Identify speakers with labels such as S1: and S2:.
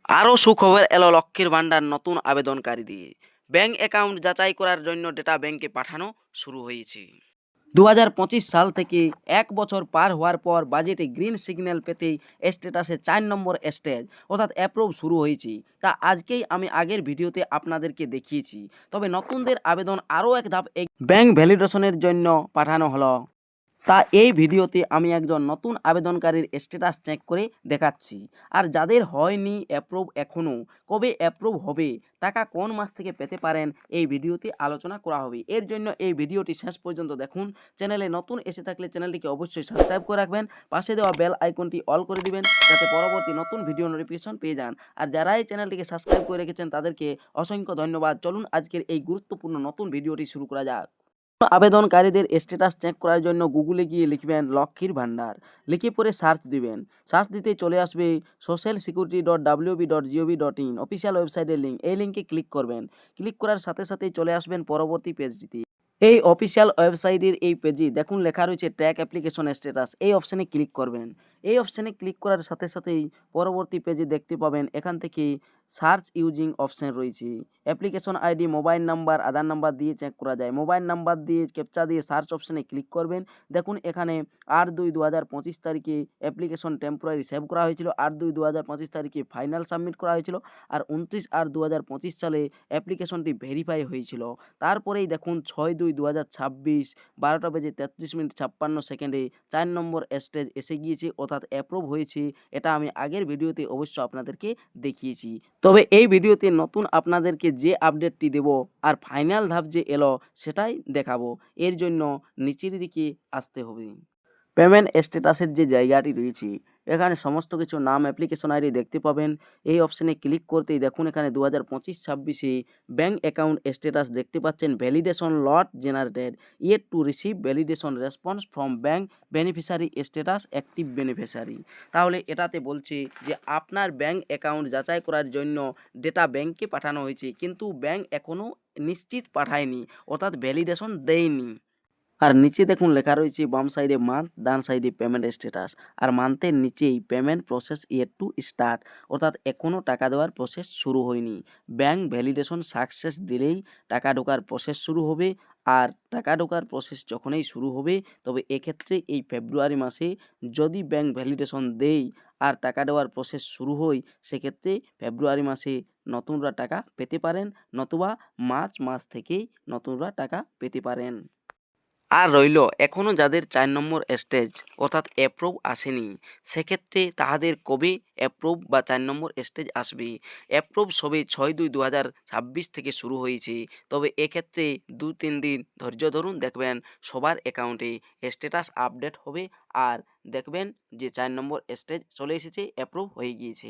S1: আরও সুখবর এলো লক্ষ্মীর ভাণ্ডার নতুন আবেদনকারী দিয়ে। ব্যাংক অ্যাকাউন্ট যাচাই করার জন্য ডেটা ব্যাংকে পাঠানো শুরু হয়েছে। 2025 সাল থেকে 1 বছর পার হওয়ার পর বাজেটে গ্রিন সিগন্যাল পেতেই স্ট্যাটাসে 4 নম্বর স্টেজ অর্থাৎ অ্যাপ্রুভ শুরু হয়েছে। তা আজকেই আমি আগের ভিডিওতে আপনাদেরকে দেখিয়েছি। তবে নতুনদের আবেদন আরও এক ধাপ ব্যাংক ভ্যালিডেশনের জন্য পাঠানো হলো। তা এই ভিডিওতে আমি একজন নতুন আবেদনকারীর স্ট্যাটাস চেক করে দেখাচ্ছি। আর যাদের হয়নি অ্যাপ্রুভ এখনও, কবে অ্যাপ্রুভ হবে, টাকা কোন মাস থেকে পেতে পারেন, এই ভিডিওতে আলোচনা করা হবে। এর জন্য এই ভিডিওটি শেষ পর্যন্ত দেখুন। চ্যানেলে নতুন এসে থাকলে চ্যানেলটিকে অবশ্যই সাবস্ক্রাইব করে রাখবেন, পাশে দেওয়া বেল আইকনটি অল করে দিবেন যাতে পরবর্তী নতুন ভিডিও নোটিফিকেশন পেয়ে যান। আর যারা এই চ্যানেলটিকে সাবস্ক্রাইব করে রেখেছেন তাদেরকে অসংখ্য ধন্যবাদ। চলুন আজকের এই গুরুত্বপূর্ণ নতুন ভিডিওটি শুরু করা যাক। আবেদনকারীদের স্ট্যাটাস চেক করার জন্য গুগলে গিয়ে লিখবেন লক্ষ্মীর ভাণ্ডার, লিখে পরে সার্চ দিবেন। সার্চ দিতে চলে আসবে socialsecurity.wb.gov.in অফিসিয়াল ওয়েবসাইটের লিঙ্ক। এই লিঙ্কে ক্লিক করবেন। ক্লিক করার সাথে সাথেই চলে আসবেন পরবর্তী পেজটিতে। এই অফিসিয়াল ওয়েবসাইটের এই পেজে দেখুন লেখা রয়েছে ট্র্যাক অ্যাপ্লিকেশন স্ট্যাটাস। এই অপশানে ক্লিক করবেন। এই অপশানে ক্লিক করার সাথে সাথেই পরবর্তী পেজে দেখতে পাবেন এখান থেকে সার্চ ইউজিং অপশান রয়েছে। অ্যাপ্লিকেশন আইডি, মোবাইল নাম্বার, আধার নাম্বার দিয়ে চেক করা যায়। মোবাইল নাম্বার দিয়ে ক্যাপচা দিয়ে সার্চ অপশানে ক্লিক করবেন। দেখুন এখানে 8/2/2025 তারিখে অ্যাপ্লিকেশন টেম্পোরারি সেভ করা হয়েছিল, 8/2/2025 তারিখে ফাইনাল সাবমিট করা হয়েছিল, আর 29/8/2025 সালে অ্যাপ্লিকেশনটি ভেরিফাই হয়েছিল। তারপরেই দেখুন 6/2/2026 12:33:56 4 নম্বর স্টেজ এসে গিয়েছে অর্থাৎ অ্যাপ্রুভ হয়েছে। এটা আমি আগের ভিডিওতে অবশ্য আপনাদেরকে দেখিয়েছি। তবে এই ভিডিওতে নতুন আপনাদেরকে যে আপডেটটি দেব আর ফাইনাল ধাপ যে এলো সেটাই দেখাবো। এর জন্য নিচের দিকে আসতে হবে। পেমেন্ট স্ট্যাটাসের যে জায়গাটি রয়েছে এখানে সমস্ত কিছু নাম, অ্যাপ্লিকেশন আইডি দেখতে পাবেন। এই অপশানে ক্লিক করতেই দেখুন এখানে 2025-26 ব্যাঙ্ক অ্যাকাউন্ট স্ট্যাটাস দেখতে পাচ্ছেন। Validation lot generated, yet to receive validation response from bank beneficiary status active beneficiary. তাহলে এটাতে বলছে যে আপনার ব্যাঙ্ক অ্যাকাউন্ট যাচাই করার জন্য ডেটা ব্যাঙ্কে পাঠানো হয়েছে, কিন্তু ব্যাঙ্ক এখনও নিশ্চিত পাঠায়নি অর্থাৎ ভ্যালিডেশন দেয়নি। আর নিচে দেখুন লেখা রয়েছে বাম সাইডে মান্থ, ডান সাইডে পেমেন্ট স্ট্যাটাস। আর মান্থের নিচেই payment process yet to start অর্থাৎ এখনও টাকা দেওয়ার প্রসেস শুরু হয়নি। ব্যাঙ্ক ভ্যালিডেশন সাকসেস দিলেই টাকা ঢোকার প্রসেস শুরু হবে। আর টাকা ঢোকার প্রসেস যখনই শুরু হবে তবে এক্ষেত্রে এই ফেব্রুয়ারি মাসে যদি ব্যাঙ্ক ভ্যালিডেশন দেয় আর টাকা দেওয়ার প্রসেস শুরু হয় সেক্ষেত্রে ফেব্রুয়ারি মাসে নতুনরা টাকা পেতে পারেন, নতুবা মার্চ মাস থেকেই নতুনরা টাকা পেতে পারেন। আর রইল এখনও যাদের 4 নম্বর স্টেজ অর্থাৎ অ্যাপ্রুভ আসেনি, সেক্ষেত্রে তাহাদের কবে অ্যাপ্রুভ বা 4 নম্বর স্টেজ আসবে। অ্যাপ্রুভ সবে 6/2/2026 থেকে শুরু হয়েছে। তবে এক্ষেত্রে 2-3 দিন ধৈর্য ধরুন, দেখবেন সবার অ্যাকাউন্টে স্ট্যাটাস আপডেট হবে আর দেখবেন যে 4 নম্বর স্টেজ চলে এসেছে, অ্যাপ্রুভ হয়ে গিয়েছে।